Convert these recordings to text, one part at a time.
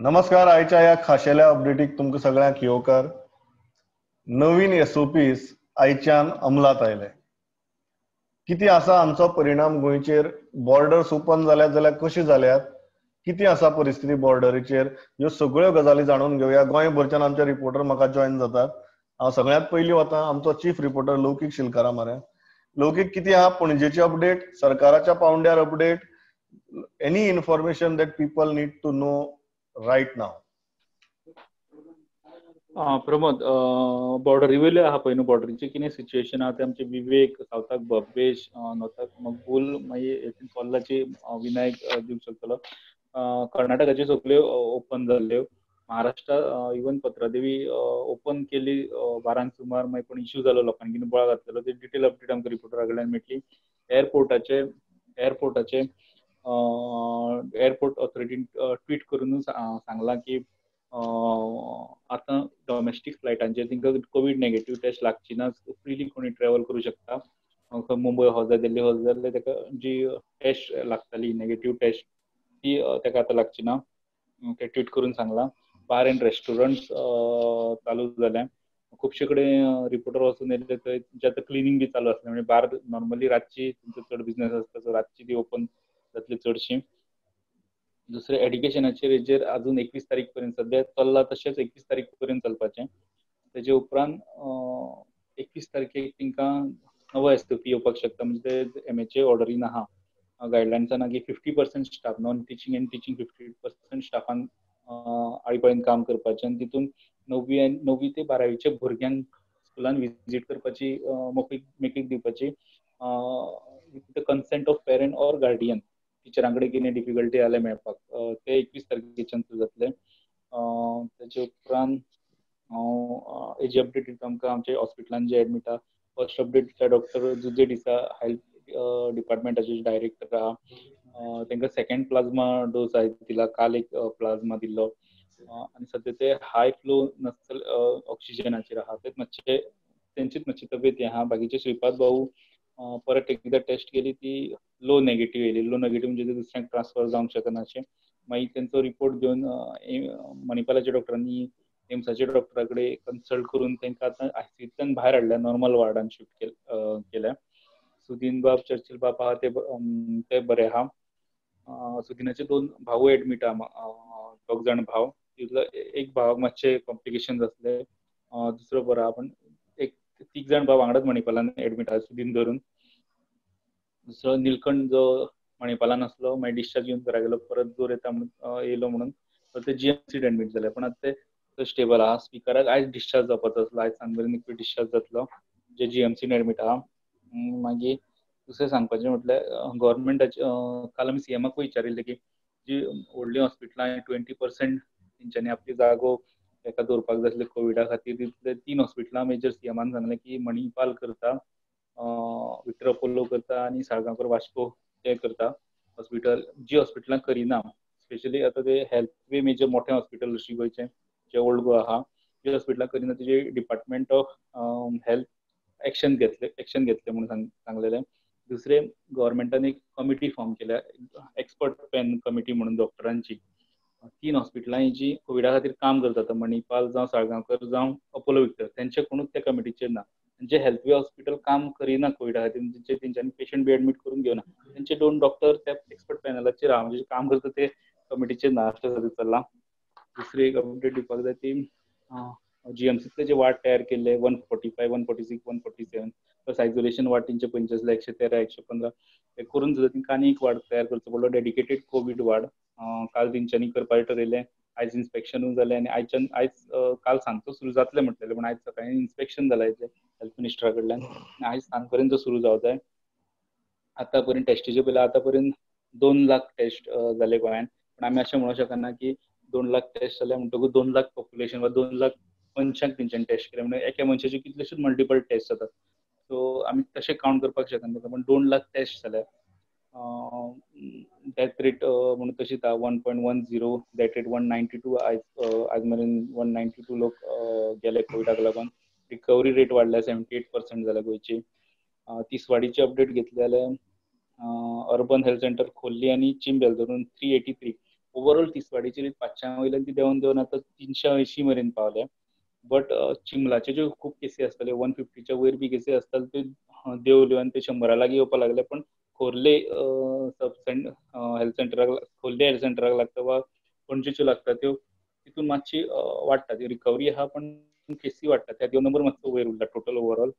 नमस्कार. आयच्या या खाशेल्या अपडेटीक तुमकां सगळ्यांक येवकार. नवीन SOPs आयच्यान अंमलात आयले. किती आसा आमचो परिणाम गोंयचेर? बॉर्डर्स ओपन जाल्यात जाल्यार कशी जाल्यात? किती आसा परिस्थिती बॉर्डरीचेर? ह्यो सगळ्यो गजाली जाणून घेवया. गोंयभरच्यान आमचे रिपोर्टर म्हाका जॉइन जातात. हांव सगळ्यांत पयलीं वता आमचो चीफ रिपोर्टर लौकीक शिलकारा म्हऱ्यान. लौकीक, किती आहा पणजेची अपडेट, सरकाराच्या पावंड्यार update, any information that people need to know right now? Pramod, बॉर्डरी वयले आहा पळय न्हू, बॉर्डरीचे कितें सिच्युएशन आहा तें आमचे विवेक, सावथाक भव्येश, नॉर्थाक मकबूल, मागीर कोल्लाची विनायक दिवंक शकतलो. कर्नाटकाच्यो सगळ्यो ओपन जाल्ल्यो. महाराष्ट्रा इवन पत्रादेवी ओपन केली 12 सुमार, मागीर पण इश्यू जालो, लोकांनी कितें बोळा घातलेलो, ते डिटेल अपडेट आमकां रिपोर्टरा कडल्यान मेळटली. एअरपोर्टाचे एअरपोर्ट ऑथॉरिटीन ट्वीट करून सांगलां की आतां डॉमेस्टीक फ्लायटांचेर तांकां कोवीड नेगेटीव्ह टेस्ट लागची ना, फ्रीली कोणी ट्रॅव्हल करूं शकता. मुंबय हो जाय, दिल्ली हो जाल्यार ताका जी टेस्ट लागताली नेगेटीव्ह टेस्ट, ती ताका आतां लागची ना, ते ट्वीट करून सांगलां. बार एंड रेस्टॉरंट चालू जाल्या. खुबशे कडेन रिपोर्टर वचून येयले थंय आतां क्लिनींग बी चालू आसलें. म्हणजे बार नॉर्मली रातची तुमचो चड बिझनेस आसता, सो रातची ती ओपन जातली चडशीं. दुसरे एड्युकेशनाचेर हेजेर अजून 21 तारीख पर्यंत सध्या चल्ला, तशेंच 21 तारीख पर्यंत चलपाचें. तेजे उपरांत 21 तारखेक तांकां नवो SOP येवपाक शकता. म्हणजे ते MHA ऑर्डरीन आहा, गायडलायन्सान आहा की 50% staff, non teaching and teaching 50% स्टाफान आळीपाळीन काम करपाचें. आनी तितून 9वी ते 12वीच्या भुरग्यांक स्कुलान विजीट करपाची मेकळीक दिवपाची with the consent of parent or guardian. टिचरां कडेन कितें डिफिकल्टी जाल्यार मेळपाक ते 21 तारखेच्यान सुरू जातले. तेजे उपरांत हेजी अपडेट दिता आमकां आमच्या हॉस्पिटलान जे एडमीट आहा. फर्स्ट अपडेट दिता डॉक्टर जुजे दिसा, हेल्थ डिपार्टमेंटाचे डायरेक्टर आहा. तांकां सेकंड प्लाझ्मा डोस दिला, काल एक प्लाझ्मा दिल्लो. आनी सध्या ते हाय फ्लो नसल ऑक्सिजनाचेर आहा. तेंचीच मातशी तब्येत आहा. बाकीचे श्रीपाद भाऊ परत एकदा टेस्ट केली, ती लो नेगेटीव्ह येयली. लो नेगेटीव्ह म्हणजे दुसऱ्यांक ट्रान्सफर जावंक शकना अशें. मागीर तेंचो रिपोर्ट घेवन मणिपालाच्या डॉक्टरांनी एम्साच्या डॉक्टरा कडेन कन्सल्ट करून तांकां आतां ICUतल्यान भायर हाडल्या, नॉर्मल वार्डान शिफ्ट केल्या. सुदीन बाब, चर्चिल बाब आहा ते बरे आहा. सुदिनाचे 2 भाऊ एडमीट आहा, 2 जाण भाव. तितूंतलो एक भावाक मातशे कॉम्प्लिकेशन आसले, दुसरो बरो आहा. पण एक 3 जाण भाव वांगडाच मणिपालान एडमीट आहा, सुदीन धरून. दुसरो निलकंठ जो मणिपालान आसलो, मागीर डिस्चार्ज घेवन घरा गेलो, परत जोर येता म्हणून येयलो म्हणून ते GMCत एडमीट जाले. पण आतां ते स्टेबल आहा. स्पिकराक आयज डिस्चार्ज जावपाचो आसलो, आयज सांजमेरेन डिस्चार्ज जातलो, जे GMCन एडमीट आहा. मागीर दुसरें सांगपाचें म्हटल्यार गव्हर्मेंटाचे काल आमी CMाक विचारिल्लें की जी व्हडलीं हॉस्पिटलां 20% तेंच्यांनी आपली जागो एका दवरपाक जाय आसले कोविडा खातीर. तितले 3 हॉस्पिटलां मेजर CMान सांगलें की मणिपाल करता, विक्टर अपोलो करता आनी साळगांवकर वास्को ते करता हॉस्पिटल. जी हॉस्पिटलां करिना, स्पेशली आतां ते हेल्थ वे मेजर मोठे हॉस्पिटल अशी गोंयचे जे ओल्ड गोवा आहा, जे हॉस्पिटलां करिना तेजे डिपार्टमेंट ऑफ हेल्थ एक्शन घेतले म्हणून सांगलेलें. दुसरे गव्हर्मेंटान एक कमिटी फॉर्म केल्या, एक्सपर्ट पॅन कमिटी म्हणून डॉक्टरांची. 3 हॉस्पिटलां जी कोविडा खातीर काम करतात, मणिपाल जावं साळगांवकर जावं अपोलो विक्टर, तेंचे कोणूच त्या कमिटीचेर ना. जे हेल्थ वे हॉस्पिटल काम करिना कोविडा खातीर, तेंच्यांनी पेशंट बी एडमीट करून घेवना, तेंचे 2 डॉक्टर त्या एक्सपर्ट पॅनलाचेर आहा, म्हणजे काम करता ते कमिटीचेर ना, अशें सगळें चल्लां. दुसरी एक अपडेट दिवपाक जाय ती GMCतले जे वार्ड तयार केल्ले 145, 146, 147, प्लस आयसोलेशन वार्ड तेंचे 45, 113, 115 हे करून सुद्दां तांकां आनी एक वार्ड तयार करचो पडलो, डेडिकेटेड कोविड वार्ड. काल तेंच्यांनी करपाचे ठरयलें. आयज इन्स्पेक्शनूय जालें आनी आयज काल सांजचो सुरू जातलें म्हणटलें, पूण आयज सकाळीं इन्स्पेक्शन जालां हेल्थ मिनिस्टरा कडल्यान. आयज सांज पर्यंत सुरू जावं जाय. आतां पर्यंत टेस्टीचे पयलें आतां पर्यंत 2 लाख टेस्ट जाले गोंयांत. पण आमी अशें म्हणूंक शकना की 2 लाख टेस्ट जाले म्हणटकूच 2 लाख पॉप्युलेशन वा 2 लाख मनशांक तेंच्यांनी टेस्ट केले, म्हणजे एका मनशाचे कितलेशेच मल्टिपल टेस्ट जातात. सो आमी तशें कावंट करपाक शकना, पण 2 लाख टेस्ट जाल्या. डेथ रेट म्हणून तशीच आहा 1.10, डेथ रेट 192. आयज मेरेन 192 लोक गेले कोविडाक लागून. रिकवरी रेट वाडल्या, 78% जाल्या गोंयची. तिसवाडीची अपडेट घेतली जाल्यार अर्बन हेल्थ सेंटर खोर्ली आनी चिंबेल धरून 383 ओव्हरऑल तिसवाडीची 500 वयल्यान ती देंवन देंवन आता 380 मेरेन पावल्या. बट चिंबलाचे ज्यो खूब केसी आसताल्यो 150च्या वयर बी केसी आसताल्यो त्यो देंवल्यो आनी ते 100 लागीं येवपाक लागले. पण खोर्ले हेल्थ सेंटराक खोर्ले हेल्थ सेंटराक लागता वा पणजेच्यो लागता त्यो तितून मातशी वाडटा. ती रिकवरी आहा पण केसी वाडटा. त्या नंबर मातसो वयर उरला टोटल ओव्हरऑल.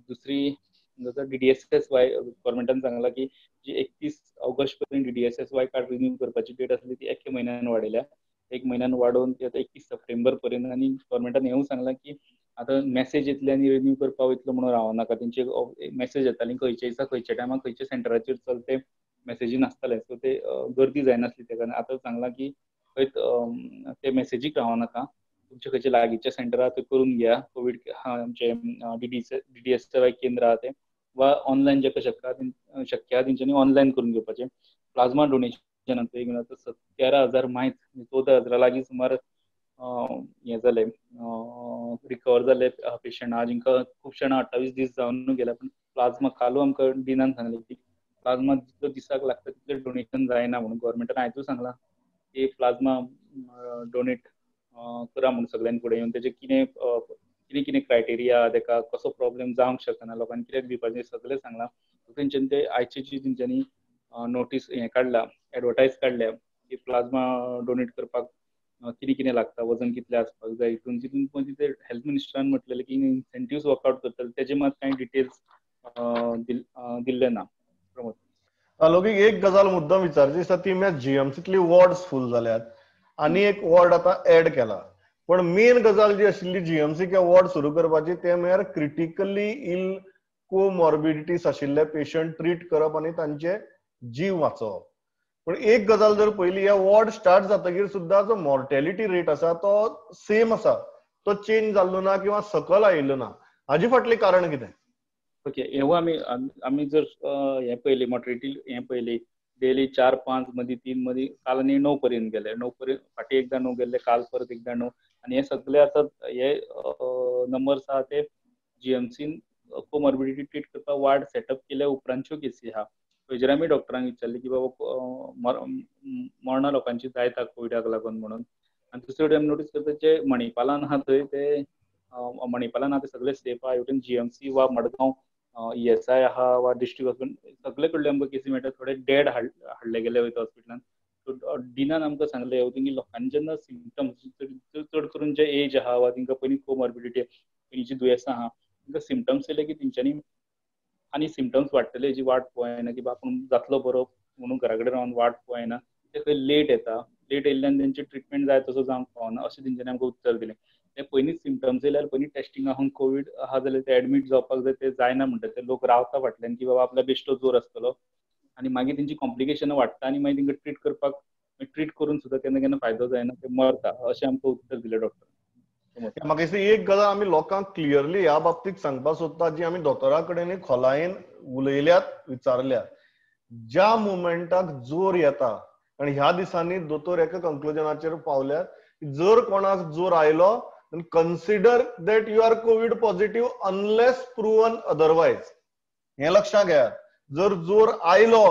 दुसरी DDSSY गव्हर्मेंटान सांगला की जी 31 ऑगस्ट पर्यंत DDSSY कार्ड रिन्यू करपाची डेट आसली ती 1 म्हयन्यान वाडयल्या. 1 म्हयन्यान वाडोवन ती आतां 31 सप्टेंबर पर्यंत. आनी गव्हर्मेंटान हेंवूय सांगलां की आतां मेसेज येतली आनी रिन्यू करपाक वयतलो म्हणून रावनाका. तेंची मेसेज येताली खंयच्या दिसा खंयच्या टायमार खंयच्या सेंटराचेर चल ते मेसेजीन आसताले. सो ते गर्दी जायनासली तेका. आतां सांगलां की ते मेसेजीक रावनाका. तुमच्या खंयच्या लागींच्या सेंटरार ते करून घेया. कोवीड आमचे DDSSY केंद्र आहा ते वा ऑनलायन जेका शक्य आहा तेंच्यांनी ऑनलायन करून घेवपाचें. प्लाझ्मा डोनेशन आतां 17,000 मायज 14,000 लागीं सुमार हे जाले रिकवर जाले पेशंट आहा जिंका खूब जाणां 28 दीस जावन गेल्या. पण प्लाझ्मा कालू आमकां दिनान सांगलें की प्लाझ्मा जितलो दिसाक लागता तितलें डोनेशन जायना म्हणून. गव्हर्मेंटान आयजूच सांगलां की प्लाझ्मा डोनेट करा म्हणून सगळ्यांनी फुडें येवन. तेजे कितें क्रायटेरिया तेका कसो प्रॉब्लेम जावंक शकना लोकांनी कित्याक दिवपाचें सगळें सांगलां. तेंच्यांनी ते आयची जी तेंच्यांनी नोटीस हें काडला एडवर्टायज काडल्या की प्लाझ्मा डोनेट करपाक कितें लागता वजन कितलें आसपाक जाय हितून तितून पण ते हेल्थ मिनिस्टरान म्हटलेलें की इन्सेंटिव्स वर्कआउट करतले. तेजे मात कांय डिटेल्स दिल्ले ना. प्रमोद लोकीक एक गजाल मुद्दम विचारची आसा ती म्हळ्यार GMCतली वॉर्ड्स फूल जाल्यात आनी एक वॉर्ड आतां एड केला. पण मेन गजाल जी आशिल्ली GMC किंवा वॉर्ड सुरू करपाची ते म्हळ्यार क्रिटिकली इल कोमॉर्बिडिटीज आशिल्ले पेशंट ट्रीट करप आनी तांचे जीव वाचोवप. पण एक गजाल जर पयली ह्या वॉर्ड स्टार्ट जातकीर सुद्दां जो मॉर्टेलिटी रेट आसा तो सेम आसा. तो चेंज जाल्लो ना किंवा सकल आयिल्लो ना. हाजे फाटलें कारण कितें? ओके हेवूय आमी जर हें पयली मॉर्टेलिटी हें पयली डेली 4-5 मदीं 3 मदीं काल आनी 9 पर्यंत गेले. 9 पर्यंत फाटीं एकदां 9 गेल्ले काल परत एकदां 9 आनी हे सगळे आतां हे नंबर्स आहा ते GMCन कोमॉर्बिडिटी ट्रीट करपाक वार्ड सेटअप केल्या उपरांतच्यो केसी आहा. थंयसर आमी डॉक्टरांक विचारलें की बाबा मरणां लोकांची जायता कोविडाक लागून म्हणून. आनी दुसरे कडेन आमी नोटीस करता जे मणिपालान आहा थंय ते मणिपालान आतां सगळे सेफ आहा. हेवटेन GMC वा मडगांव ESI आहा वा डिस्ट्रिक्ट हॉस्पिटल सगळे कडले आमकां केसी मेळटा. थोडे डेड हाडले गेले वयता हॉस्पिटलान. सो डिनान आमकां सांगलें हेवटेन की लोकांनी जेन्ना सिम्पटम्स चड करून जे एज आहा वा तांकां पयलीं कोमॉर्बिडिटी पयलींची दुयेंसां आहा तांकां सिम्पटम्स येयले की तेंच्यांनी आनी सिम्पटम्स वाडटले हेजी वाट पळयना की आपूण जातलो बरो म्हणून घरा कडेन रावन वाट पळयना. ते खंय लेट येता. लेट येयल्ल्यान तेंचे ट्रिटमेंट जाय तसो जावंक पावना अशें तेंच्यांनी आमकां उत्तर दिलें. ते पयलींच सिम्पटम्स येयल्यार पयलीं टेस्टिंग आहून कोवीड आहा जाल्यार ते एडमीट जावपाक जाय ते जायना म्हणटा. ते लोक रावता फाटल्यान की बाबा आपल्याक बेश्टो जोर आसतलो आनी मागीर तेंची कॉम्प्लिकेशनां वाडटा आनी मागीर तेंकां ट्रीट करपाक ट्रीट करून सुद्दां केन्ना केन्ना फायदो जायना ते मरता अशें आमकां उत्तर दिलें डॉक्टर. म्हाका दिसता एक गजाल आमी लोकांक क्लियरली ह्या बाबतींत सांगपाक सोदता जी आमी दोतोरा कडेन खोलायेन उलयल्यात विचारल्यात. ज्या मुमेंटाक जोर येता आनी ह्या दिसांनी दोतोर एका कंक्लुजनाचेर पावल्यात जर कोणाक जोर आयलो consider that you are COVID positive unless proven otherwise. हे लक्षात घेयात. जर जोर आयलो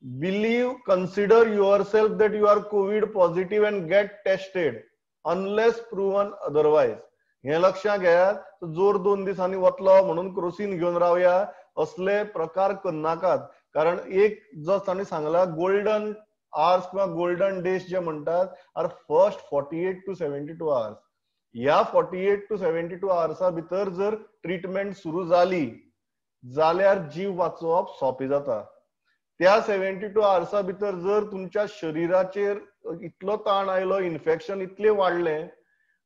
believe consider yourself that you are COVID positive and get tested unless proven otherwise. हे लक्षात घेयात. जोर 2 दिसांनी वतलो म्हणून क्रोसीन घेवन रावया असले प्रकार करनाकात. कारण एक जो तांणी सांगला गोल्डन आवर्स किंवा गोल्डन डेज जे म्हणटात आर फर्स्ट 48 to 72 hours. ह्या 48 to 72 hours भितर जर ट्रीटमेंट सुरू जाली जाल्यार जीव वाचोवप सोंपें जाता. त्या 72 hours भितर जर तुमच्या शरिराचेर इतलो ताण आयलो इन्फेक्शन इतलें वाडलें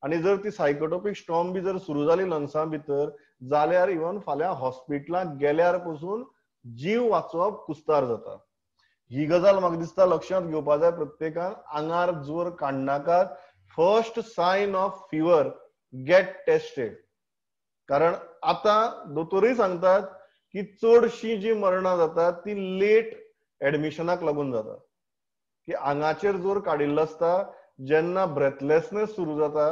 आनी जर ती सायकोटोपिक स्टॉर्म बी जर सुरू जाली लंग्सा भितर जाल्यार इवन फाल्यां हॉस्पिटलांत गेल्यार पसून जीव वाचोवप कुस्तार जाता. ही गजाल म्हाका दिसता लक्षांत घेवपा जाय प्रत्येकान. आंगार जोर काडनाकात. First sign of fever get tested. कारण आतां दोतोरूय सांगतात की चडशीं जी मरणां जातात ती लेट एडमिशनाक लागून जाता. की आंगाचेर जोर काडिल्लो आसता जेन्ना ब्रेथलेसनेस सुरू जाता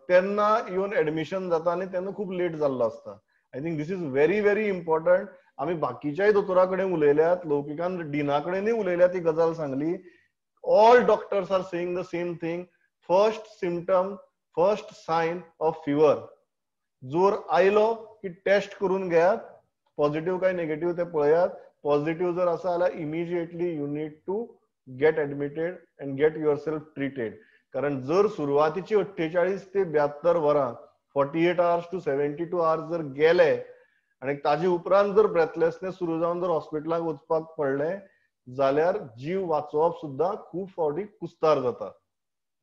तेन्ना इवन एडमिशन जाता आनी तेन्ना खूब लेट जाल्लो आसता. I think this is very very important. आम्ही बाकीच्याय दोतोरा कडेन उलयल्यात, लौकिकान डिना कडेनय उलयल्यात, ती गजाल सांगली. All doctors are saying the same thing. First symptom, first sign of fever. जोर आयलो की टेस्ट करून घेयात, पॉझिटिव्ह काय निगेटिव्ह ते पळयात. पॉझिटिव्ह जर आसा जाल्यार immediately you need to get admitted and get yourself treated. कारण जर सुरवातीची 48 ते 72 वरां 48 hours to 72 hours जर गेले आणि ताजे उपरांत जर ब्रेथलेसनेस सुरू जावन जर हॉस्पिटलाक वचपाक पडलें जाल्यार जीव वाचोवप सुद्दां खूब फावटी कुस्तार जाता.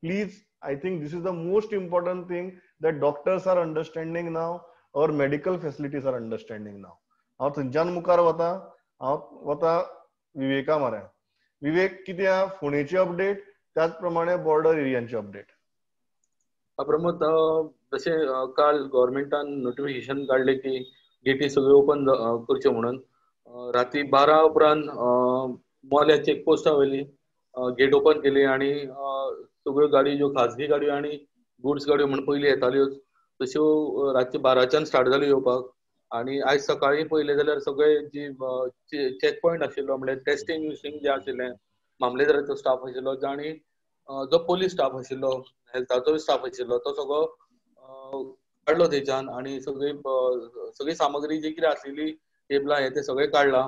Please, I think this is the most important thing that doctors are understanding now, our medical facilities are understanding now. हांव थंयच्यान मुखार वता विवेका म्हऱ्यान. विवेक, कितें आहा फोंडेची अपडेट, त्याच प्रमाणे बॉर्डर एरियांची अपडेट. प्रमोद, जशें काल गव्हर्मेंटान नोटिफिकेशन काढले की गेटी सगळ्यो ओपन करच्यो म्हणून. राती 12 उपरांत मोल्या चेकपोस्टा वयली गेट ओपन केली आणि सगळ्यो गाडयो ज्यो खाजगी गाडयो आणि गुड्स गाडयो म्हणून पयली येताल्यो तश्यो रातचे 12च्यान स्टार्ट जाल्यो येवपाक. आणि आयज सकाळी पयले जाल्यार सगळे जी चेक पॉयंट आशिल्लो म्हणजे टेस्टिंग विस्टिंग जे आशिल्लें, मामलेदाराचो स्टाफ आशिल्लो आणि जो पोलीस स्टाफ आशिल्लो, हेल्थाचो स्टाफ आशिल्लो, तो सगळो काडलो थंयच्यान आणि सगळी सामग्री जी कितें आशिल्ली टेबलां हे ते सगळे काडला.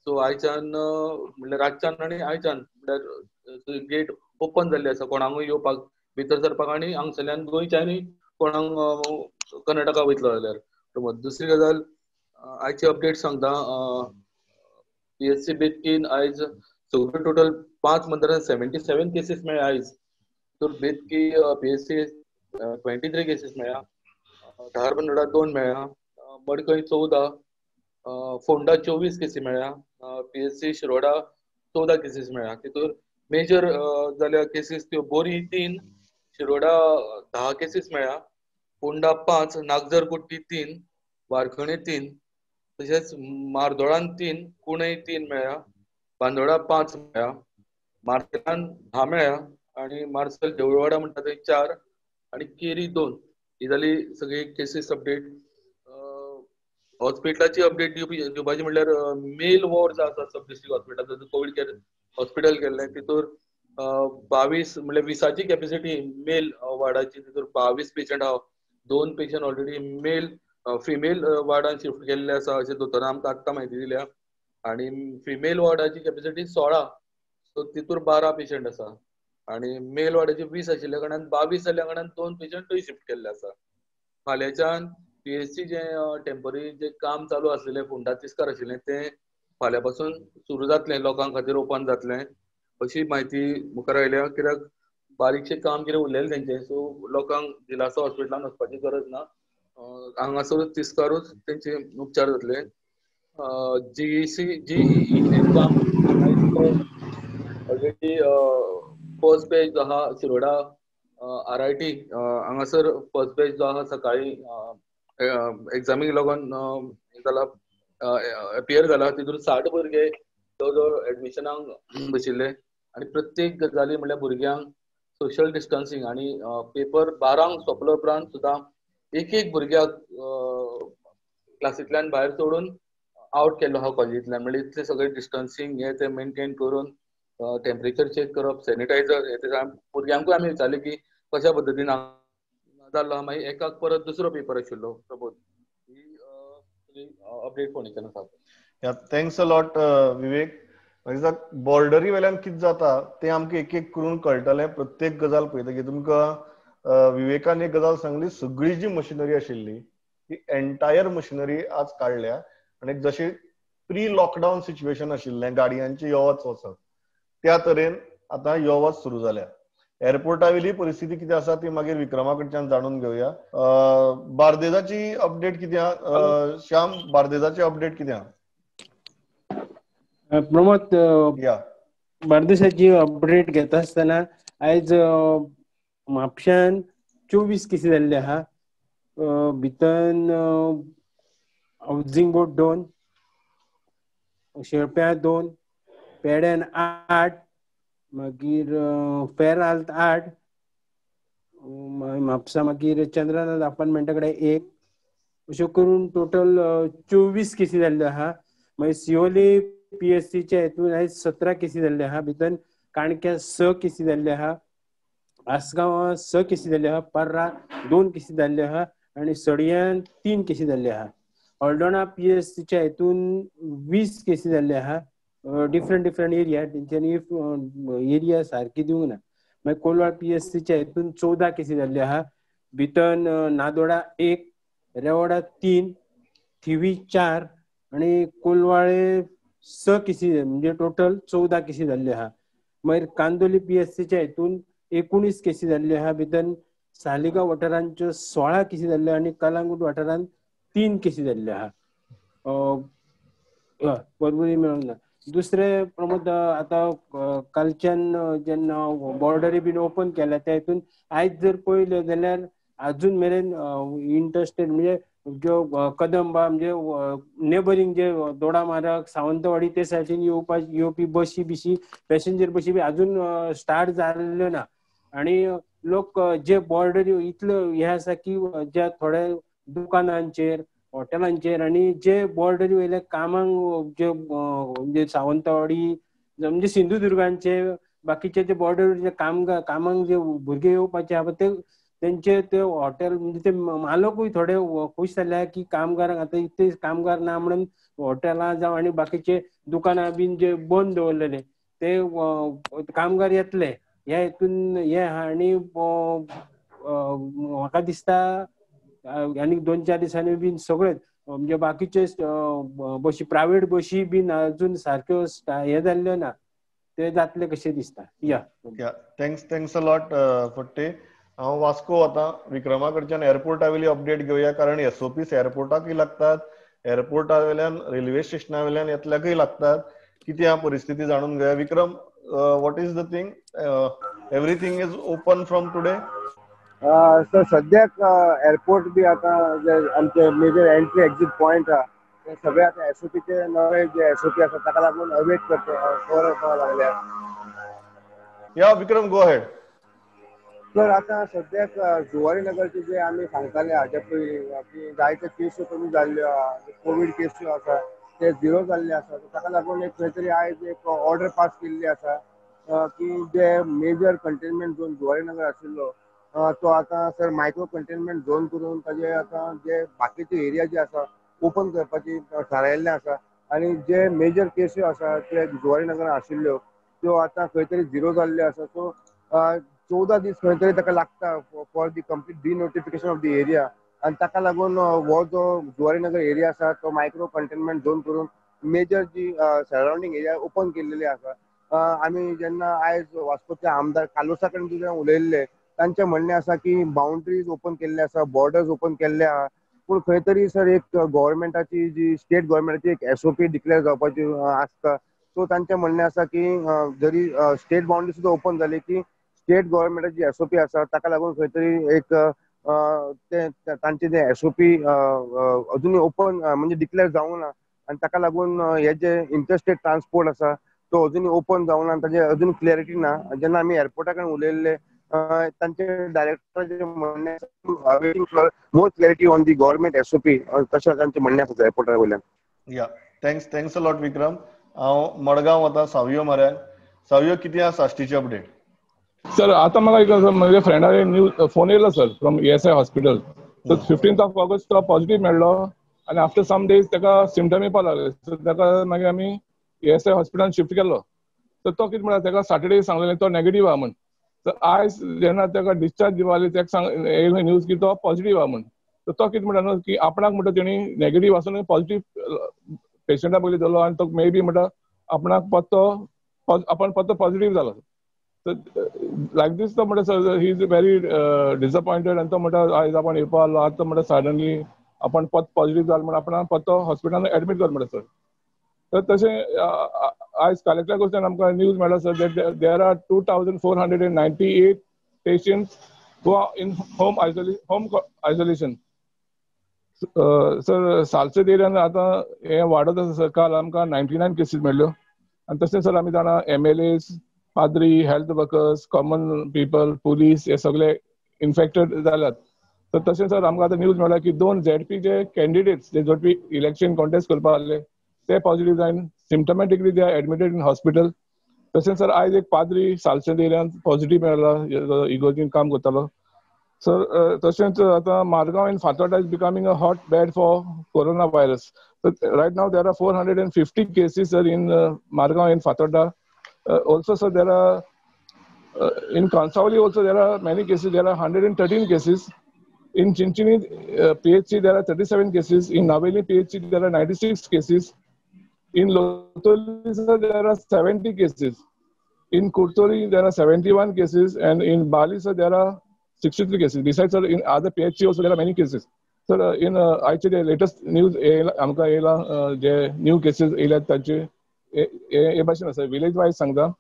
सो आयच्यान म्हणल्यार रातच्यान आणि आयच्यान म्हणल्यार गेट ओपन जाल्ली आसा कोणाकूय येवपाक, भितर सरपाक आणि हांगसरल्यान गोंयच्यानूय कोणाक कर्नाटका वयतलो जाल्यार. दुसरी गजाल आयची अपडेट सांगता. PSC बेतकीन आयज सगळे टोटल 577 केसीस मेळ्ळ्या आयज. तर बेतकी PSC 23 केसीस मेळ्ळ्या, धारबांदोडा 2 मेळ्ळ्या, मडकय 14, फोंडा 24 केसी मेळ्ळ्या, PSC शिरोडा 14 केसीस मेळ्ळ्या. तितूर मेजर जाल्या केसीस त्यो बोरी 3, शिरोडा 10 केसीस मेळ्ळ्या, फोंडा 5, नागजरकुट्टी 3, वारखणे 3, तशेंच मार्दोळान 3, कुणय 3 मेळ्ळ्या, बांदोडा 5 मेळ्ळ्या, मार्सेलान 10 मेळ्ळ्या आणि मार्सेल देवळवाडा म्हणटा थंय 4 आणि केरी 2. ही जाली सगळी केसीस अपडेट. हॉस्पिटलाची अपडेट दिवपाची म्हणल्यार मेल वॉर्ड जो आसा sub district hospital, COVID care hospital केल्लें, तितूर 22 म्हणल्यार 20ची कॅपॅसिटी मेल वॉर्डाची. तितूर 22 पेशंट आहा. 2 पेशंट ऑलरेडी मेल फिमेल वॉर्डान शिफ्ट केल्ले आसा अशें दोतोरान आमकां आत्तां म्हायती दिल्या. आणि फिमेल वॉर्डाची कॅपॅसिटी 16, सो तितूर 12 पेशंट आसा. आणि मेल वॉर्डाची 20 आशिल्ल्या कारणान 22 जाल्ल्या कारणान 2 पेशंट थंय शिफ्ट केल्ले आसा. फाल्यांच्यान PSC जे टेम्पररी जे काम चालू आसलेलें फोंडा तिस्कार आशिल्लें तें फाल्यां पासून सुरू जातलें, लोकां खातीर ओपन जातलें अशी म्हायती मुखार आयल्या. कित्याक बारीकशें काम कितें उरलेलें तेंचें, सो लोकांक दिलासा हॉस्पिटलान वचपाची गरज ना, हांगासरूच तिस्कारूच तेंचे उपचार जातले. JEE exam already first batch जो आहा शिरोडा RIT हांगासर फर्स्ट बॅच जो आहा सकाळी एग्जामीक लागून जाला अपियर जाला. तितून 60 भुरगे जवळ जवळ एडमिशनाक बशिल्ले आणि प्रत्येक गजाली म्हणल्यार भुरग्यांक सोशल डिस्टन्सिंग आणि पेपर 12 सोंपले उपरांत सुद्दां एक भुरग्याक क्लासींतल्यान भायर सोडून आउट केल्लो आहा कॉलेजींतल्यान. म्हणजे इतले सगळे डिस्टन्सिंग हे ते मेंटेन करून टेम्परेचर चेक करप, सॅनिटायझर हे ते भुरग्यांकूय आमी विचारलें की कशा पद्दतीन जाल्लो. मागीर एकाक परत दुसरो पेपर आशिल्लो. प्रबोध, ही अपडेट फोंडेच्यान आसा. Thanks a lot Vivek. Boundary वेल्यान कितें जाता तें आमकां एक एक करून कळटलें प्रत्येक गजाल पळयतकीर. तुमकां विवेकान एक गजाल सांगली, सगळी जी मशिनरी आशिल्ली ती एंटायर मशिनरी आज काडल्या आणि जशें प्री लॉकडावन सिच्युएशन आशिल्लें गाडयांची यो वचप त्या तरेन आतां यो वच सुरू जाल्या. एअरपोर्टा वयली परिस्थिती कितें आसा ती मागीर विक्रमा कडच्यान जाणून घेवया. बार्देजाची अपडेट कितें आहा? श्याम, बार्देजाची अपडेट कितें आहा? प्रमोद, बार्देशाची अपडेट घेता आसतना आयज म्हापश्यान 24 केसी जाल्ले आहा. भितन हावजिंग बोर्ड 2, शेळप्या 2, पेड्यान 8, मागीर फेराल्त 8, म्हापसा मागीर चंद्रनाथ अपार्टमेंटा कडेन 1, अश्यो करून टोटल 24 केसी जाल्ल्यो आहा. मागीर सिओली PSCच्या हेतून आयज 17 केसी जाल्ले आहा. भितर काणक्या 6 केसी जाल्ले आहा, आसगांवां 6 केसी जाल्ले आहा, पर्रा 2 केसी जाल्ले आहा आनी सडयान 3 केसी जाल्ले आहा. हळदोणा PSCच्या हेतून 20 केसी जाल्ले आहा. डिफरंट एरिया, तेंच्यांनी एरिया सारकी दिवंक ना. मागीर कोलवाळ PSCच्या हेतून 14 केसी जाल्ले आहा. भितर नादोडा 1, रेवोडा 3, थिवी 4 आनी कोलवाळे 6 केसी, म्हणजे टोटल 14 केसी जाल्ले आहा. मागीर कांदोली PSCच्या हेतून 19 केसी जाल्ले आहा. भितर सालिगांव वाठारांच्यो 16 केसी जाल्ले आनी कलांगूट वाठारांत 3 केसी जाल्ले आहा. परवरी मेळोंक ना. दुसरे प्रमोद, आतां कालच्यान जेन्ना बॉर्डरी बीन ओपन केल्या त्या हेतून आयज जर पळयलें जाल्यार अजून मेरेन इंटरस्टेट म्हणजे ज्यो कदंबा म्हणजे नेबरिंग जे दोडामार्ग, सावंतवाडी ते सायडीन येवपी बशी बिशी, पॅसेंजर बशी बी अजून स्टार्ट जाल्ल्यो ना. आनी लोक जे बॉर्डर इतलो हे आसा की ज्या थोड्या दुकानांचेर, हॉटेलांचेर आनी जे बॉर्डरी वयले कामांक जे म्हणजे सावंतवाडी म्हणजे सिंधुदुर्गांचे बाकीचे जे बॉर्डर कामांक जे भुरगे येवपाचे आहा ते तेंचे ते हॉटेल म्हणजे ते मालकूय थोडे खूश जाल्ले की कामगारांक आतां इतले कामगार ना म्हणून हॉटेलां जावं आनी बाकीचे दुकानां बीन जे बंद दवरलेले ते कामगार येतले ह्या हेतून हे आहा. आनी म्हाका दिसता आनी 2-4 दिसांनी बीन सगळे म्हणजे बाकीचे बशी, प्रायव्हेट बशी बीन अजून सारक्यो हे जाल्ल्यो ना, ते जातले कशें दिसता. थँक्स अ लॉट फट्टे. हांव वास्को वतां. विक्रमा कडच्यान एअरपोर्टा वयली अपडेट घेवया, कारण SOPs एअरपोर्टाकय लागतात, एअरपोर्टा वयल्यान रेल्वे स्टेशना वयल्यान येतल्याकय लागतात. कितें ह्या परिस्थिती जाणून घेवया. Vikram, what is the thing? Everything is open from today? Sir सद्याक एअरपोर्ट बी आता आमचे मेजर एंट्री एक्झिट पॉइंट आहा ते सगळे आता SOPचे नवे जे SOP आसा ताका लागून अवेट करपाक लागल्या. या विक्रम, गो अहेड. सर आता सद्याक जुवारी नगरचे जे आमी सांगताले हाच्या पयलीं की जायत्यो केसी कमी जाल्ल्यो आहा, कोवीड केसी आसा ते 0 जाल्ले आसा. ताका लागून एक खंय तरी आयज एक ऑर्डर पास केल्ली आसा की जे major containment zone Zuari Nagar आशिल्लो तो आता सर मायक्रो कंटेनमेंट झोन करून ताजे आता जे बाकीचे एरिया जे आसा ओपन करपाची थारायल्लें आसा. आनी जे मेजर केसी आसा ते जुवारी नगरांत आशिल्ल्यो त्यो आता खंय तरी 0 जाल्ल्यो आसा. सो 14 दीस खंय तरी ताका लागता for the complete denotification of the area. आनी ताका लागून हो जो जुवारी नगर एरिया आसा तो मायक्रो कंटेनमेंट झोन करून मेजर जी सरावंडींग एरिया ओपन केल्लेली आसा. आमी जेन्ना आयज वास्कोचे आमदार कालोसा कडेन जेन्ना उलयल्ले तांचें म्हणणें आसा की बाउंड्रीज ओपन केल्ले आसा, बॉर्डर्स ओपन केल्ले आहा, पूण खंय तरी सर एक गव्हर्मेंटाची जी स्टेट गव्हर्मेंटाची एक SOP डिक्लेअर जावपाची आसता. सो तांचें म्हणणें आसा की जरी स्टेट बाउंड्री सुद्दां ओपन जाली की स्टेट गव्हर्मेंटाची SOP आसा ताका लागून खंय तरी एक तांचे जे SOP अजूनय ओपन म्हणजे डिक्लेअर जावंक ना. आनी ताका लागून हे जे इंटरस्टेट ट्रान्सपोर्ट आसा तो अजूनय ओपन जावंक ना, ताजें अजून क्लॅरिटी ना. जेन्ना आमी एअरपोर्टा कडेन उलयल्ले तांचे डायरेक्टराचें म्हणणें waiting for more clarity on the government SOP तशें तांचें म्हणणें आसा एअरपोर्टा वयल्यान. या थँक्स अ लॉट विक्रम. हांव मडगांव वतां सावयो म्हऱ्यान. सावयो, कितें आसा साश्टीची अपडेट? सर आता म्हाका म्हज्या फ्रेंडान न्यूज फोन येयलो sir from ESI hospital. So 15 August तो पॉझिटिव्ह मेळ्ळो आनी आफ्टर सम डेज ताका सिम्पटम येवपाक लागले. सो ताका मागीर आमी ESI हॉस्पिटलान शिफ्ट केल्लो. तर तो कितें म्हणटा ताका सॅटर्डे सांगलेलें तो नेगेटीव्ह आहा म्हण. तर आयज जेन्ना ताका डिस्चार्ज दिवाली ताका येयलो न्यूज की तो पॉझिटिव्ह आहा म्हण. तर तो कितें म्हणटा न्हू की आपणाक म्हणटा तेणी नेगेटीव्ह आसून पॉझिटिव्ह पेशंटा पयलीं जालो आनी तो मे बी म्हणटा आपणाक आपण पत्तो पॉझिटिव्ह जालो. लायक दीस तो म्हणटा sir he is very disappointed आनी तो म्हणटा आयज आपण येवपा आसलो आतां म्हणटा सडनली आपण पॉझिटिव्ह जालो म्हणून आपण पत्तो हॉस्पिटलान एडमीट कर म्हणटा सर. तर तशें आयज कलेक्टरा कडच्यान आमकां न्यूज मेळ्ळा sir that there are 2498 patients who are in home isolation. Sir Salcete एरियान आतां हें वाडत आसा सर. काल आमकां 99 केसीस मेळ्ळ्यो आनी तशें सर आमी जाणा MLAs, पाद्री, health workers, common people, police हे सगळे इन्फेक्टेड जाल्यात. तर तशें सर आमकां आतां न्यूज मेळ्ळा की 2 ZP जे कॅन्डिडेट्स जे झटपी इलेक्शन कॉन्टेस्ट करपाक आसले ते पॉझिटिव्ह जावन symptomatically they are admitted in hospital. तशेंच सर आयज एक पाद्री सालसेत एरियांत पॉझिटिव्ह मेळ्ळा, इगोर्जीन काम करतालो. सर तशेंच आतां Margao in Fatorda is becoming a hot bed for coronavirus. Right now there are 450 cases sir in Margao in Fatorda. Also sir there are in Kansavali also there are many cases. There are 113 cases. In Chinchini PHC there are 37 cases. In Naveli PHC there are 96 cases. In Lotoli there are 70 cases. In Kurtori there are 71 cases, and in Bali sir there are 63 cases. Besides sir, in other PHC also there are many cases. Sir in actually latest news आमका येला जे new cases येला ताचे हे भाशेन आसा village wise सांगता.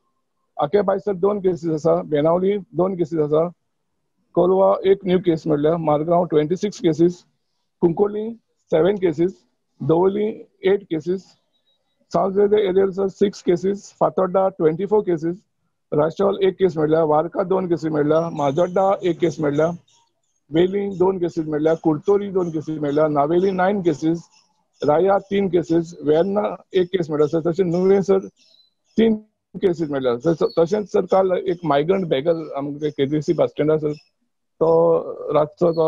आखे भायर सर 2 केसीस आसा, बेनावली 2 केसीस आसा, कोलवा 1 न्यू केस मेळ्ळ्या, Margao 26 cases, Cuncolim 7 cases, Davorlim 8 cases, सांसवेदे Areal sir 6 cases, Fatorda 24 cases, राष्ट्रवाल 1 केस मेळ्ळ्या, वारका 2 केसी मेळ्ळ्या, माजोड्डा 1 केस मेळ्ळ्या, वेली 2 केसीस मेळ्ळ्या, कुर्तोरी 2 केसीस मेळ्ळ्या, नावेली 9 केसीस, राया 3 केसीस, वेर्ना 1 केस मेळ्ळ्या. सर तशें नुवें सर 3 केसीस मेळ्ळ्या. तशेंच सर काल एक मायग्रंट बॅगर आमच्या केजीसी बस स्टँडार सर तो रातचो तो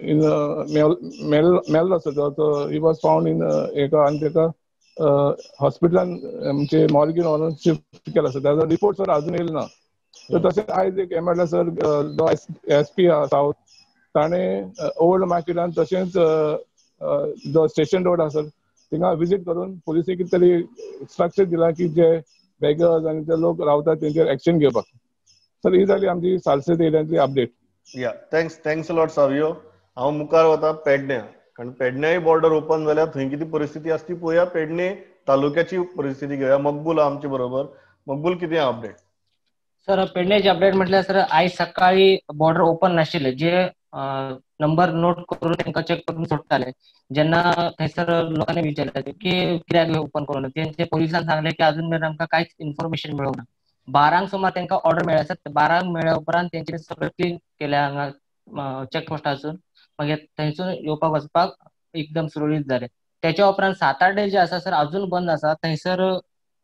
मेल्लो सर. तो ही वॉज फावंड इन एका आनी तेका हॉस्पिटलान आमचे मॉर्गेन व्हरून शिफ्ट केला सर. ताजो रिपोर्ट सर अजून येयलो ना. तर तशेंच आयज एक मेळ्ळा सर, जो SP सावथ ताणें ओल्ड मार्केटान तशेंच जो स्टेशन रोड आसा सर थिंगा विजीट करून पुलिसेक कितें तरी इंस्ट्रक्शन दिला की जे बेगर्स आनी जे लोक रावतात तेंचेर एक्शन घेवपाक. सर ही जाली आमची सालसेत एरियांतली अपडेट. या थँक्स लॉट सावियो. हांव मुखार वता पेडण्यां, कारण पेडण्याय बॉर्डर ओपन जाल्यार थंय कितें परिस्थिती आसा ती पळोवया. पेडणे तालुक्याची परिस्थिती घेवया. मकबूल आमचे बरोबर. मकबूल, कितें अपडेट? सर पेडण्याची अपडेट म्हटल्यार सर आयज सकाळी बॉर्डर ओपन नाशिल्ले, जे नंबर नोट करून तांकां चेक करून सोडटाले. जेन्ना थंयसर लोकांनी विचारले की कित्याक ओपन करून, तेंचे पुलिसान सांगले की अजून मेरेन आमकां कांयच इन्फॉर्मेशन मेळोंक ना. 12 सुमार तांकां ऑर्डर मेळ्ळ्या सर. 12 मेळ्ळ्या उपरांत तेंच्यांनी सगळें क्लीन केलें हांगा चेकपोस्टासून. मागीर थंयसून येवपाक वचपाक एकदम सुरळीत जालें. त्याच्या उपरांत 7-8 डेज जे आसा सर अजून बंद आसा. थंयसर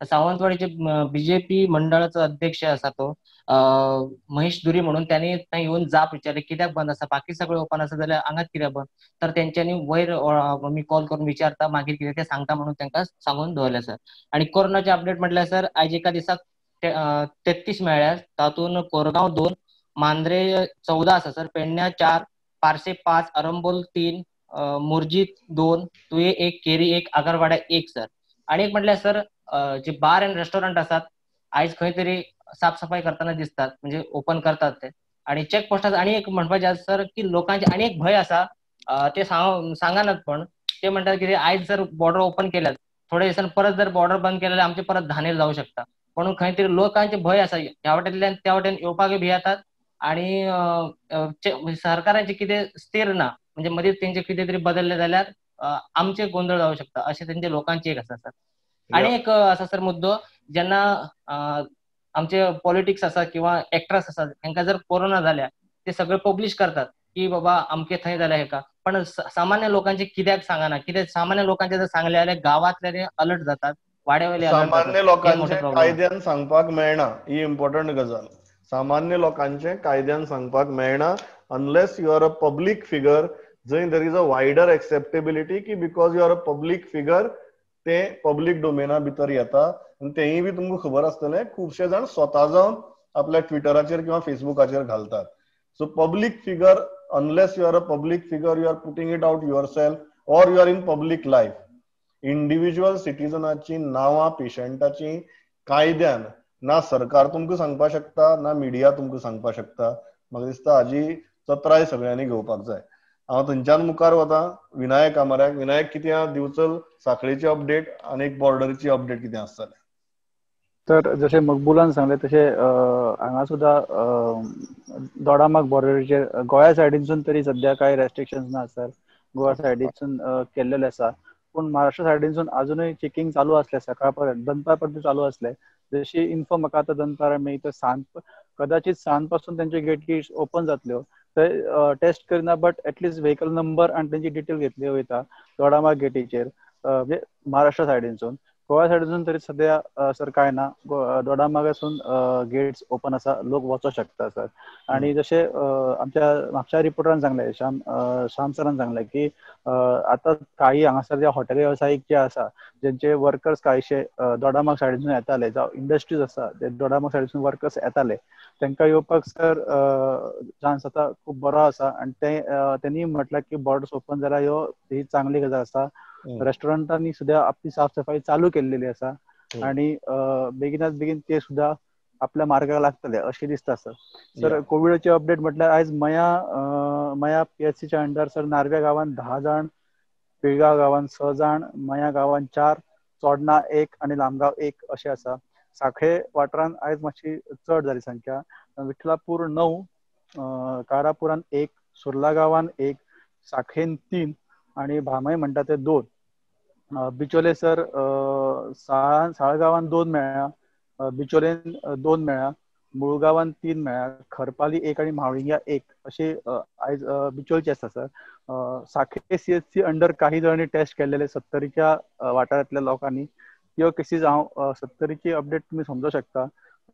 सावंतवाडीचे BJP मंडळाचो अध्यक्ष आसा तो महेश दुरी म्हणून, त्यांनी थंय येवन जाप विचारले कित्याक बंद आसा, बाकी सगळें ओपन आसा जाल्यार हांगाच कित्याक बंद. तर तेंच्यांनी वयर मी कॉल करून विचारता, मागीर कितें ते सांगता म्हणून तांकां सांगून दवरलें सर. आनी कोरोनाचे अपडेट म्हटल्यार सर आयज एका दिसाक 33 मेळ्ळ्या. तातूंत कोरगांव 2, मांद्रे 14 आसा सर, पेडण्यां 4, पार्से 5, अरंबोल 3, मुर्जी 2, तुये 1, केरी 1, आगरवाड्या 1 सर. आणि एक म्हटल्यार सर जे बार एंड रेस्टॉरंट आसात आयज खंय तरी साफसफाई करताना दिसतात, म्हणजे ओपन करतात ते. आणि चेक पोस्टात आणि एक म्हणपाचें आसा सर की लोकांचे आणि एक भंय आसा, ते सांगानात, पण ते म्हणतात की आयज जर बॉर्डर ओपन केल्यात, थोड्या दिवसांनी परत जर बॉर्डर बंद केल्यार आमचे परत धानेर जाऊ शकता. म्हणून खंय तरी लोकांचे भंय आसा, ह्या वाटेंतल्यान त्या वाटेन येवपाकय भियेतात. आणि सरकारांचे कितें स्थिर ना, म्हणजे मदींच तेंचे कितें तरी बदलले जाल्यार आमचे गोंधळ जावं शकता, अशें तेंचे लोकांची एक आसा सर. आणि एक आसा सर मुद्दो, जेन्ना आमचे पॉलिटिक्स आसा किंवा एक्टर्स आसा तांकां जर कोरोना जाल्या ते सगळे पब्लिश करतात की बाबा अमके थंय जाल्या हेका, पण सामान्य लोकांचे कित्याक सांगना. कित्याक सामान्य लोकांचे जर सांगले जाल्यार गांवांतले अलर्ट जातात, वाड्यावयले अलर्ट जातात. सामान्य लोकांचे कायद्यान सांगपाक मेळना, ही इम्पॉर्टंट गजाल. सामान्य लोकांचे कायद्यान सांगपाक मेळना unless you are a public figure, जंय there is a wider acceptability की because you are a public figure ते पब्लीक डोमेना भितर येता. आनी तेंय बी तुमकां खबर आसतलें, खुबशे जाण स्वता जावन आपल्या ट्विटराचेर किंवा फेसबुकाचेर घालतात. So public figure, unless you are a public figure, you are putting it out yourself or you are in public life. Individual सिटीजनाची नांवां पेशंटाची कायद्यान ना सरकार तुमकां सांगपाक शकता, ना मिडिया तुमकां सांगपाक शकता. म्हाका दिसता हाजी चत्राय सगळ्यांनी घेवपाक जाय. हांव थंयच्यान मुखार वता विनायक आमाराक. विनायक, कितें दिवचल सांखळेची अपडेट आनी एक बॉर्डरीची अपडेट कितें आसतलें? तर जशें मकबुलान सांगलें तशें हांगा सुद्दां दोडामार्ग बॉर्डरीचेर गोंया सायडीनसून तरी सद्या कांय रेस्ट्रिक्शन्स ना सर. गोवा सायडीनसून केल्लेले आसा, पूण महाराष्ट्र सायडीनसून अजूनय चेकिंग चालू आसलें. सकाळ पर्यंत दनपार पर्यंत चालू आसलें. जशी इन्फो म्हाका आतां दनपार मेळटा, कदाचित सांज पासून तेंच्यो गेटी ओपन जातल्यो. थंय टेस्ट करिना, बट एटलीस्ट व्हेकल नंबर आनी तेंची डिटेल घेतली वयता दोडामार्ग गेटीचेर. म्हणजे महाराष्ट्र सायडीनसून. गोवा सायडीनसून तरी सध्या सर काय ना, दोडामागासून गेट्स ओपन आसा, लोक वचू शकता सर. आणि जसे आमच्या म्हापशा रिपोर्टरान सांगले, श्याम सरान सांगले की आता काही हांगासर जे हॉटेल वेवसायीक जे आसा, जेंचे वर्कर्स कांयशे दोडामार्ग सायडीसून येताले, जावं इंडस्ट्रीज आसा ते दोडामार्ग सायडीसून वर्कर्स येताले, तांकां येवपाक सर चान्स आतां खूब बरो आसा. आनी तेणी म्हटल्यार की बॉर्डर्स ओपन जाल्यार ही चांगली गजाल आसा. रेस्टॉरंटांनी सुद्धा आपली साफ सफाई चालू केलेली आसा आणि बेगिनात बेगीन ते सुद्धा आपल्या मार्गाक लागतले अशें दिसता सर. सर कोविडाचे अपडेट म्हटल्यार आयज मया PHCच्या अंडर सर नार्व्या गांवांत 10 जाण, पिळगांव गांवांत 6 जाण, मया गांवांत 4, चोडणा 1 आनी लामगांव 1 अशें आसा. सांखळे वाठारांत आयज मातशी चड जाली संख्या. विठलापूर 9, कारापुरान 1, सुर्ला गांवांत 1, सांखळेन 3 आणि भामय म्हणटा ते 2. बिचोले सर साळगांवांत 2 मेळ्ळ्या, बिचोलेन 2 मेळ्ळ्या, मुळगांवांत 3 मेळ्ळ्या, खरपाली 1 आणि म्हावळिंग्या 1 अशे आयज बिचोलचे आसा सर. सांखळे CHC अंडर काही जणांनी टेस्ट केलेले 70च्या वाठारांतल्या लोकांनी. ह्यो केसीस हांव 70ची अपडेट तुमी समजूं शकता.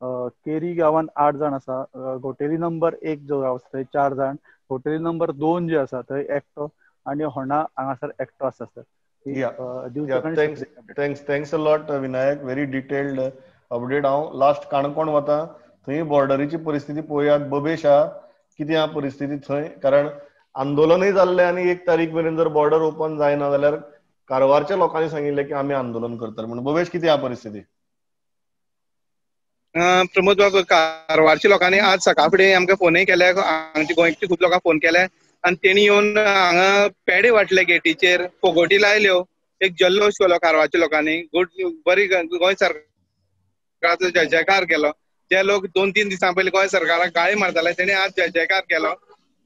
केरी गांवांत 8 जाण आसा, घोटेली नंबर 1 जो गांव आसा थंय 4 जाण, घोटेली नंबर 2 जे आसा थंय एकटो आणि होंडा हांगासर एकटो आसा sir. Thanks a lot Vinayak, very detailed update. हांव लास्ट काणकोण वता, थंय बॉर्डरीची परिस्थिती पळोवयात. बबेश आहा, कितें आहा परिस्थिती थंय? कारण आंदोलनय जाल्लें आनी 1 तारीख मेरेन जर बॉर्डर ओपन जायना जाल्यार कारवारच्या लोकांनी सांगिल्लें की आमी आंदोलन करतले म्हणून. बबेश, कितें आहा परिस्थिती? प्रमोद बाबू, कारवारच्या लोकांनी आज सकाळ फुडें आमकां फोनय केल्या, हांगच्या गोंयच्या खूब लोकांक फोन केल्या आनी तेणी येवन हांगा पेडे वाटले गेटीचेर, फोगोटी लायल्यो, एक जल्लोश केलो कारवारच्या लोकांनी. बरी गोंय सरकाराचो जय जयकार केलो. जे लोक 2-3 दिसां पयलीं गोंय सरकाराक गाळी मारताले तेणी आज जय जयकार केलो.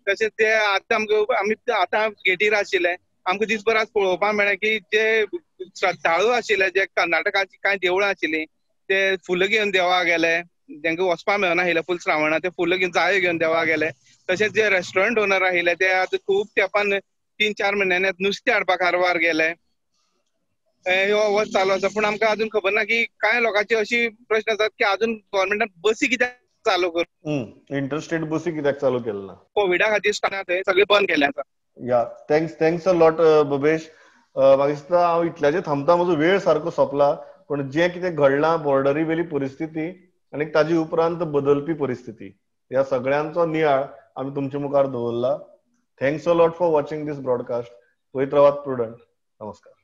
तशेंच ते आतां आमी आतां गेटीर आशिल्ले, आमकां दिसभर आज पळोवपाक मेळ्ळें की जे श्रद्धाळू आशिल्ले, जे कर्नाटकाची कांय देवळां आशिल्लीं ते फुलां घेवन देवाक गेले, तांकां वचपाक मेळनाशिल्लें फूल श्रावणाक, ते फुलां घेवन जायो घेवन देवाक गेले. तशेंच जे रेस्टॉरंट ओनर आशिल्ले ते आतां खूब तेंपान 3-4 म्हयन्यांनी नुस्तें हाडपाक कारवार गेले. ह्यो वच चालू आसा. पूण आमकां अजून खबर ना की कांय लोकांची अशी प्रश्न आसात की अजून गव्हर्नमेंटान बसी कित्याक चालू करून, इंटरस्टेट बसी कित्याक चालू केल्यो ना? कोविडा खातीर थंय सगळे बंद केले आसा. Thanks a lot Babesh. म्हाका दिसता हांव इतल्याचेर थांबता, म्हजो वेळ सारको सोंपला. पण जें कितें घडलां, बॉर्डरी वेली परिस्थिती आनी ताजे उपरांत बदलपी परिस्थिती, ह्या सगळ्यांचो नियाळ आमी तुमचे मुखार दवरला. Thanks a lot for watching this broadcast. पळयत रावात प्रुडंट. नमस्कार.